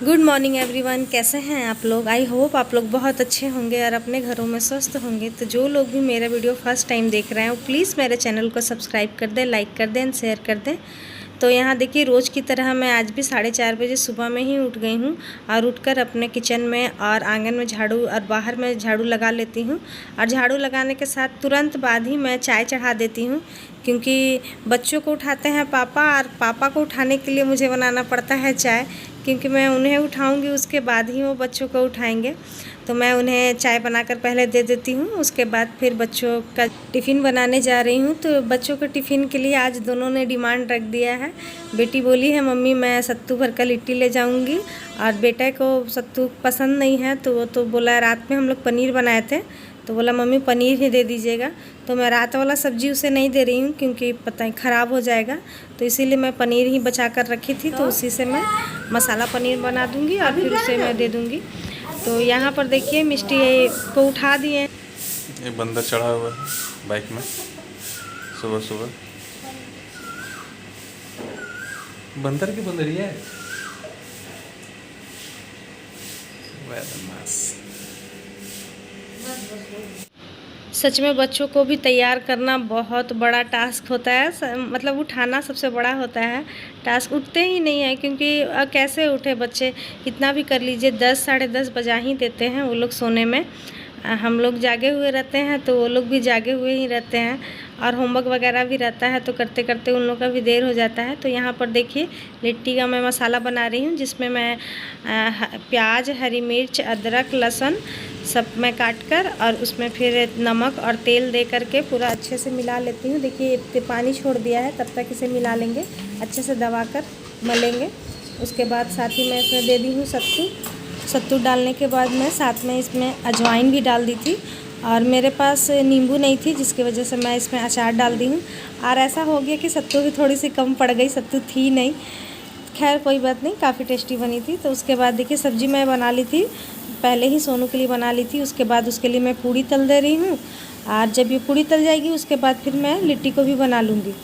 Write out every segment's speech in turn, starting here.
Good morning everyone, कैसे हैं आप लोग। आई होप आप लोग बहुत अच्छे होंगे और अपने घरों में स्वस्थ होंगे। तो जो लोग भी मेरा वीडियो फर्स्ट टाइम देख रहे हैं वो प्लीज़ मेरे चैनल को सब्सक्राइब कर दें, लाइक कर दें एंड शेयर कर दें। तो यहाँ देखिए, रोज़ की तरह मैं आज भी 4:30 बजे सुबह में ही उठ गई हूँ और उठकर अपने किचन में और आंगन में झाड़ू और बाहर में झाड़ू लगा लेती हूँ। और झाड़ू लगाने के साथ तुरंत बाद ही मैं चाय चढ़ा देती हूँ, क्योंकि बच्चों को उठाते हैं पापा और पापा को उठाने के लिए मुझे बनाना पड़ता है चाय, क्योंकि मैं उन्हें उठाऊंगी उसके बाद ही वो बच्चों को उठाएंगे। तो मैं उन्हें चाय बनाकर पहले दे देती हूँ, उसके बाद फिर बच्चों का टिफ़िन बनाने जा रही हूँ। तो बच्चों के टिफ़िन के लिए आज दोनों ने डिमांड रख दिया है। बेटी बोली है मम्मी मैं सत्तू भर कर लिट्टी ले जाऊँगी, और बेटे को सत्तू पसंद नहीं है। तो वो तो बोला, रात में हम लोग पनीर बनाए थे तो बोला मम्मी पनीर ही दे दीजिएगा। तो मैं रात वाला सब्ज़ी उसे नहीं दे रही हूँ, क्योंकि पता नहीं ख़राब हो जाएगा। तो इसीलिए मैं पनीर ही बचा कर रखी थी, तो उसी से मैं मसाला पनीर बना दूँगी और फिर उसे मैं दे दूँगी। तो यहाँ पर देखिए मिष्टी को उठा दिए। एक बंदा चढ़ा हुआ है बाइक में सुबह सुबह। बंदर की बंदरिया है। सच में बच्चों को भी तैयार करना बहुत बड़ा टास्क होता है, मतलब उठाना सबसे बड़ा होता है टास्क। उठते ही नहीं है, क्योंकि कैसे उठे बच्चे, कितना भी कर लीजिए 10 साढ़े 10 बजा ही देते हैं वो लोग सोने में। हम लोग जागे हुए रहते हैं तो वो लोग भी जागे हुए ही रहते हैं, और होमवर्क वगैरह भी रहता है तो करते करते उन लोग का भी देर हो जाता है। तो यहाँ पर देखिए लिट्टी का मैं मसाला बना रही हूँ, जिसमें मैं प्याज, हरी मिर्च, अदरक, लहसुन सब मैं काट कर और उसमें फिर नमक और तेल दे करके पूरा अच्छे से मिला लेती हूँ। देखिए इतने पानी छोड़ दिया है, तब तक इसे मिला लेंगे, अच्छे से दबा कर मलेंगे। उसके बाद साथ ही मैं इसमें दे दी हूँ सत्तू डालने के बाद मैं साथ में इसमें अजवाइन भी डाल दी थी, और मेरे पास नींबू नहीं थी जिसकी वजह से मैं इसमें अचार डाल दी हूँ। और ऐसा हो गया कि सत्तू भी थोड़ी सी कम पड़ गई, सत्तू थी नहीं। खैर कोई बात नहीं, काफ़ी टेस्टी बनी थी। तो उसके बाद देखिए सब्ज़ी मैं बना ली थी, पहले ही सोनू के लिए बना ली थी। उसके बाद उसके लिए मैं पूड़ी तल दे रही हूँ, और जब ये पूड़ी तल जाएगी उसके बाद फिर मैं लिट्टी को भी बना लूँगी।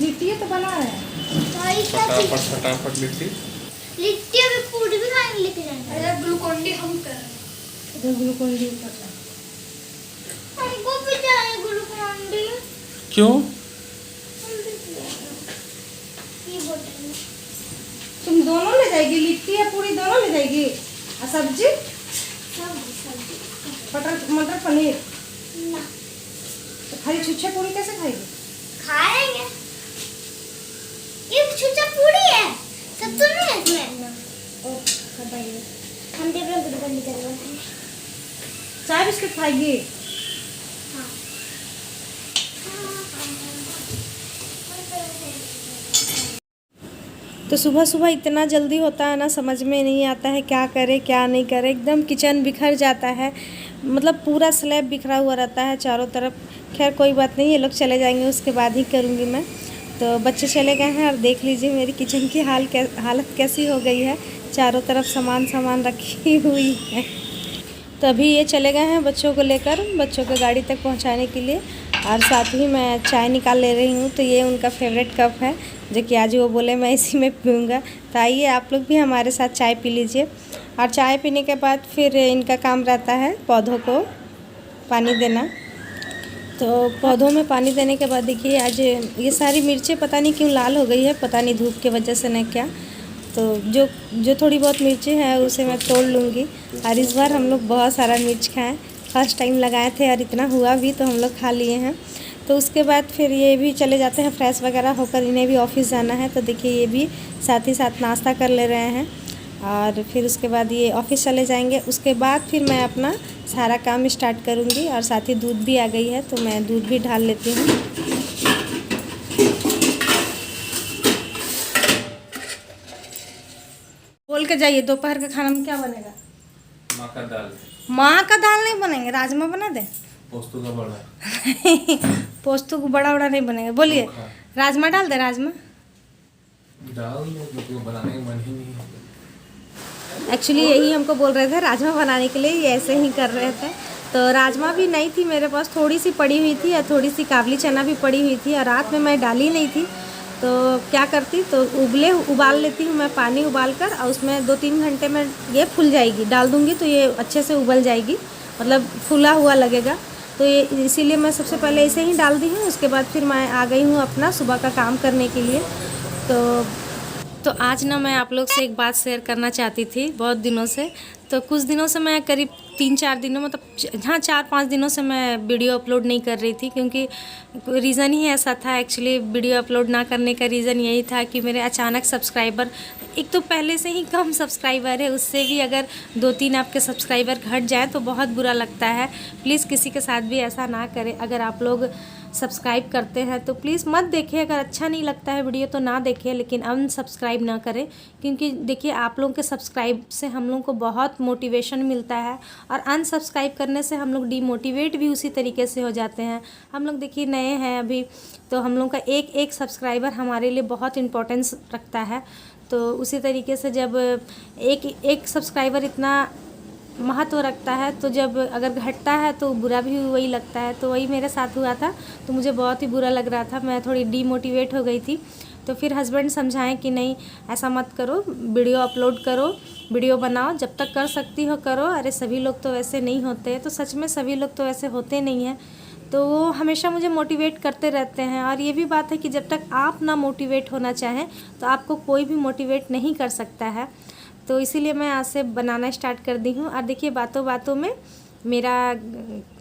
लिट्टी तो बना है फटाफट फटाफट लिट्टी अभी पूरी भी खाने लेके जाएंगे। अरे ग्लूकोन डी हम कर इधर ग्लूकोन डी हमको भी चाहिए ग्लूकोन डी। क्यों? ये बोतल में तुम दोनों ले जाएगी, लिट्टी या पूरी दोनों ले जाएगी, और सब्जी मटर पनीर ना तो खाली छुच्छे पूरी कैसे खाएगी? खाएंगे। ये छुच्छा पूरी है, सत्तू नहीं है इसमें। ओ बताइए, हम देख रहे हैं ग्लूकोन डी करवा चाय बिस्किट खाएगी? तो सुबह सुबह इतना जल्दी होता है ना, समझ में नहीं आता है क्या करे क्या नहीं करे। एकदम किचन बिखर जाता है, मतलब पूरा स्लैब बिखरा हुआ रहता है चारों तरफ। खैर कोई बात नहीं, ये लोग चले जाएंगे उसके बाद ही करूँगी मैं। तो बच्चे चले गए हैं और देख लीजिए मेरी किचन की हालत कैसी हो गई है। चारों तरफ सामान रखी हुई है। तो अभी ये चले गए हैं बच्चों को लेकर, बच्चों को गाड़ी तक पहुंचाने के लिए, और साथ ही मैं चाय निकाल ले रही हूँ। तो ये उनका फेवरेट कप है, जो कि आज वो बोले मैं इसी में पीऊँगा। तो आइए आप लोग भी हमारे साथ चाय पी लीजिए। और चाय पीने के बाद फिर इनका काम रहता है पौधों को पानी देना। तो पौधों में पानी देने के बाद देखिए आज ये सारी मिर्चें पता नहीं क्यों लाल हो गई है, पता नहीं धूप की वजह से न क्या। तो जो थोड़ी बहुत मिर्चें हैं उसे मैं तोड़ लूँगी। और इस बार हम लोग बहुत सारा मिर्च खाएँ, फर्स्ट टाइम लगाए थे और इतना हुआ भी, तो हम लोग खा लिए हैं। तो उसके बाद फिर ये भी चले जाते हैं फ्रेश वगैरह होकर, इन्हें भी ऑफिस जाना है। तो देखिए ये भी साथ ही साथ नाश्ता कर ले रहे हैं, और फिर उसके बाद ये ऑफिस चले जाएंगे। उसके बाद फिर मैं अपना सारा काम स्टार्ट करूँगी। और साथ ही दूध भी आ गई है, तो मैं दूध भी ढाल लेती हूँ। बोल के जाइए, दोपहर के खाना में क्या बनेगा? माँ का दाल। माँ का दाल नहीं बनेंगे, राजमा बना दे। पोस्तू का बड़ा पोस्तू को बड़ा नहीं बनेगा। बोलिए राजमा डाल दे, राजमा दाल तो बनाने का मन ही नहीं है। एक्चुअली यही हमको बोल रहे थे राजमा बनाने के लिए, ये ऐसे ही कर रहे थे। तो राजमा भी नहीं थी मेरे पास, थोड़ी सी पड़ी हुई थी और थोड़ी सी काबली चना भी पड़ी हुई थी और रात में मैं डाली नहीं थी। तो क्या करती, तो उबाल लेती हूँ मैं, पानी उबाल कर और उसमें 2-3 घंटे में ये फूल जाएगी, डाल दूँगी तो ये अच्छे से उबल जाएगी, मतलब फूला हुआ लगेगा। तो ये इसीलिए मैं सबसे पहले इसे ही डाल दी हूँ। उसके बाद फिर मैं आ गई हूँ अपना सुबह का काम करने के लिए। तो आज ना मैं आप लोग से एक बात शेयर करना चाहती थी बहुत दिनों से। तो कुछ दिनों से मैं करीब 3-4 दिनों, मतलब हाँ 4-5 दिनों से मैं वीडियो अपलोड नहीं कर रही थी, क्योंकि रीज़न ही ऐसा था। एक्चुअली वीडियो अपलोड ना करने का रीज़न यही था कि मेरे अचानक सब्सक्राइबर, एक तो पहले से ही कम सब्सक्राइबर है, उससे भी अगर 2-3 आपके सब्सक्राइबर घट जाए तो बहुत बुरा लगता है। प्लीज़ किसी के साथ भी ऐसा ना करें। अगर आप लोग सब्सक्राइब करते हैं तो प्लीज़ मत देखिए, अगर अच्छा नहीं लगता है वीडियो तो ना देखिए, लेकिन अनसब्सक्राइब ना करें। क्योंकि देखिए आप लोगों के सब्सक्राइब से हम लोगों को बहुत मोटिवेशन मिलता है, और अनसब्सक्राइब करने से हम लोग डीमोटिवेट भी उसी तरीके से हो जाते हैं। हम लोग देखिए नए हैं अभी, तो हम लोग का एक एक सब्सक्राइबर हमारे लिए बहुत इम्पोर्टेंस रखता है। तो उसी तरीके से जब एक एक सब्सक्राइबर इतना महत्व रखता है, तो जब अगर घटता है तो बुरा भी वही लगता है। तो वही मेरे साथ हुआ था, तो मुझे बहुत ही बुरा लग रहा था, मैं थोड़ी डीमोटिवेट हो गई थी। तो फिर हस्बैंड समझाएं कि नहीं ऐसा मत करो, वीडियो अपलोड करो, वीडियो बनाओ, जब तक कर सकती हो करो। अरे सभी लोग तो वैसे नहीं होते, तो सच में सभी लोग तो वैसे होते नहीं हैं। तो वो हमेशा मुझे मोटिवेट करते रहते हैं। और ये भी बात है कि जब तक आप ना मोटिवेट होना चाहें तो आपको कोई भी मोटिवेट नहीं कर सकता है। तो इसीलिए मैं आज से बनाना स्टार्ट कर दी हूँ। और देखिए बातों बातों में मेरा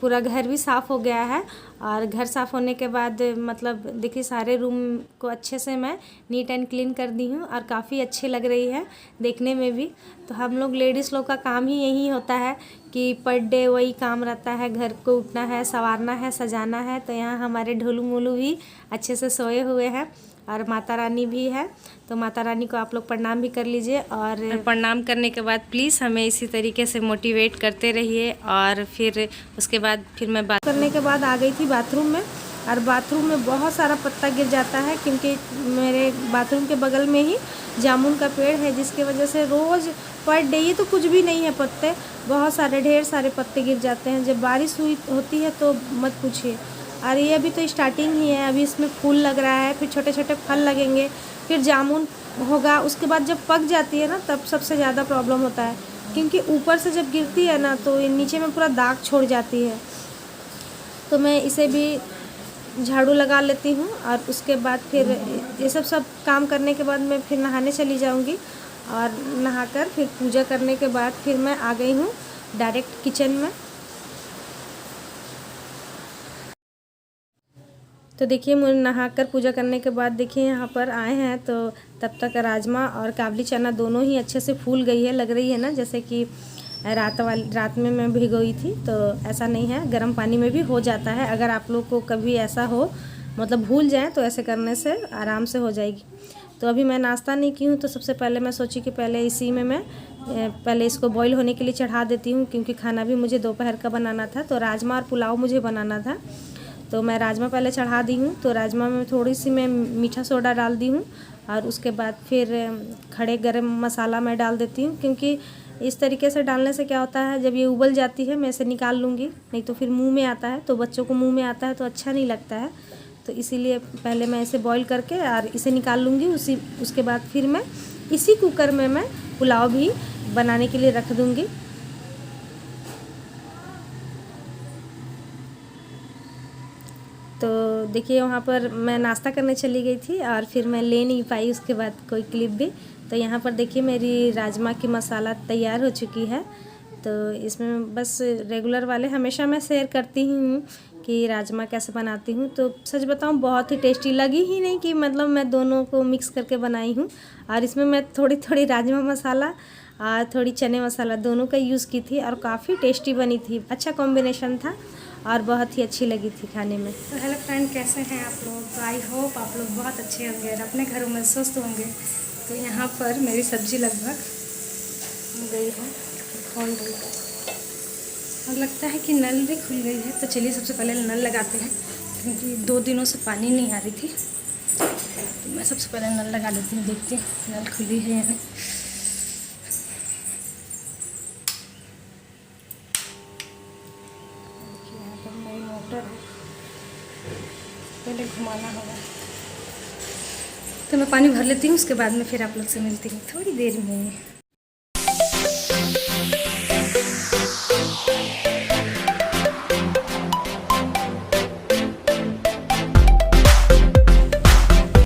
पूरा घर भी साफ़ हो गया है। और घर साफ़ होने के बाद मतलब देखिए सारे रूम को अच्छे से मैं नीट एंड क्लीन कर दी हूँ, और काफ़ी अच्छी लग रही है देखने में भी। तो हम लोग लेडीज़ लोग का काम ही यही होता है कि पर डे वही काम रहता है, घर को उठना है, संवारना है, सजाना है। तो यहाँ हमारे ढोलू मोलू भी अच्छे से सोए हुए हैं, और माता रानी भी है। तो माता रानी को आप लोग प्रणाम भी कर लीजिए, और प्रणाम करने के बाद प्लीज़ हमें इसी तरीके से मोटिवेट करते रहिए। और फिर उसके बाद फिर मैं बात करने के बाद आ गई थी बाथरूम में, और बाथरूम में बहुत सारा पत्ता गिर जाता है, क्योंकि मेरे बाथरूम के बगल में ही जामुन का पेड़ है, जिसकी वजह से रोज़ पर डे, ये तो कुछ भी नहीं है, पत्ते बहुत सारे, ढेर सारे पत्ते गिर जाते हैं। जब बारिश होती है तो मत पूछिए। और ये अभी तो स्टार्टिंग ही है, अभी इसमें फूल लग रहा है, फिर छोटे छोटे फल लगेंगे, फिर जामुन होगा। उसके बाद जब पक जाती है ना, तब सबसे ज़्यादा प्रॉब्लम होता है, क्योंकि ऊपर से जब गिरती है ना तो नीचे में पूरा दाग छोड़ जाती है। तो मैं इसे भी झाड़ू लगा लेती हूँ, और उसके बाद फिर ये सब काम करने के बाद मैं फिर नहाने चली जाऊँगी। और नहाकर फिर पूजा करने के बाद फिर मैं आ गई हूँ डायरेक्ट किचन में। तो देखिए मुझे नहाकर पूजा करने के बाद देखिए यहाँ पर आए हैं, तो तब तक राजमा और काबली चना दोनों ही अच्छे से फूल गई है, लग रही है ना जैसे कि रात में मैं भिगोई थी। तो ऐसा नहीं है, गर्म पानी में भी हो जाता है। अगर आप लोग को कभी ऐसा हो, मतलब भूल जाएं, तो ऐसे करने से आराम से हो जाएगी। तो अभी मैं नाश्ता नहीं की हूँ, तो सबसे पहले मैं सोची कि पहले इसी में मैं पहले इसको बॉईल होने के लिए चढ़ा देती हूँ, क्योंकि खाना भी मुझे दोपहर का बनाना था। तो राजमा और पुलाव मुझे बनाना था, तो मैं राजमा पहले चढ़ा दी हूँ। तो राजमा में थोड़ी सी मैं मीठा सोडा डाल दी हूँ, और उसके बाद फिर खड़े गरम मसाला मैं डाल देती हूँ, क्योंकि इस तरीके से डालने से क्या होता है, जब ये उबल जाती है मैं इसे निकाल लूँगी, नहीं तो फिर मुंह में आता है, तो बच्चों को मुंह में आता है तो अच्छा नहीं लगता है। तो इसीलिए पहले मैं इसे बॉईल करके और इसे निकाल लूँगी। उसके बाद फिर मैं इसी कुकर में मैं पुलाव भी बनाने के लिए रख दूँगी। तो देखिए वहाँ पर मैं नाश्ता करने चली गई थी, और फिर मैं ले नहीं पाई उसके बाद कोई क्लिप भी। तो यहाँ पर देखिए मेरी राजमा की मसाला तैयार हो चुकी है। तो इसमें बस रेगुलर वाले हमेशा मैं शेयर करती हूँ कि राजमा कैसे बनाती हूँ। तो सच बताऊँ बहुत ही टेस्टी लगी ही नहीं, कि मतलब मैं दोनों को मिक्स करके बनाई हूँ। और इसमें मैं थोड़ी थोड़ी राजमा मसाला और थोड़ी चने मसाला दोनों का यूज़ की थी, और काफ़ी टेस्टी बनी थी, अच्छा कॉम्बिनेशन था, और बहुत ही अच्छी लगी थी खाने में। तो हेलो फ्रेंड, कैसे हैं आप लोग? तो आई होप आप लोग बहुत अच्छे होंगे और अपने घरों में स्वस्थ होंगे। तो यहाँ पर मेरी सब्ज़ी लगभग गई है, खोल गई है, और लगता है कि नल भी खुल गई है। तो चलिए सबसे पहले नल लगाते हैं, क्योंकि 2 दिनों से पानी नहीं आ रही थी। तो मैं सबसे पहले नल लगा देती हूँ, देखती हूँ नल खुली है या नहीं। मोटर है, पहले घुमाना होगा। तो मैं पानी भर लेती हूँ, उसके बाद में फिर आप लोग से मिलती हूँ थोड़ी देर में।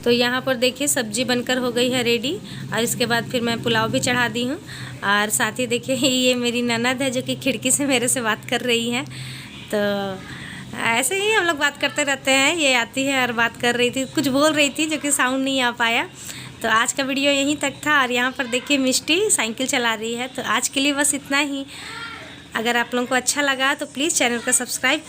तो यहाँ पर देखिए सब्जी बनकर हो गई है रेडी, और इसके बाद फिर मैं पुलाव भी चढ़ा दी हूँ। और साथ ही देखिए ये मेरी ननद है जो कि खिड़की से मेरे से बात कर रही है। तो ऐसे ही हम लोग बात करते रहते हैं, ये आती है और बात कर रही थी, कुछ बोल रही थी जो कि साउंड नहीं आ पाया। तो आज का वीडियो यहीं तक था। और यहाँ पर देखिए मिष्टी साइकिल चला रही है। तो आज के लिए बस इतना ही। अगर आप लोगों को अच्छा लगा तो प्लीज़ चैनल को सब्सक्राइब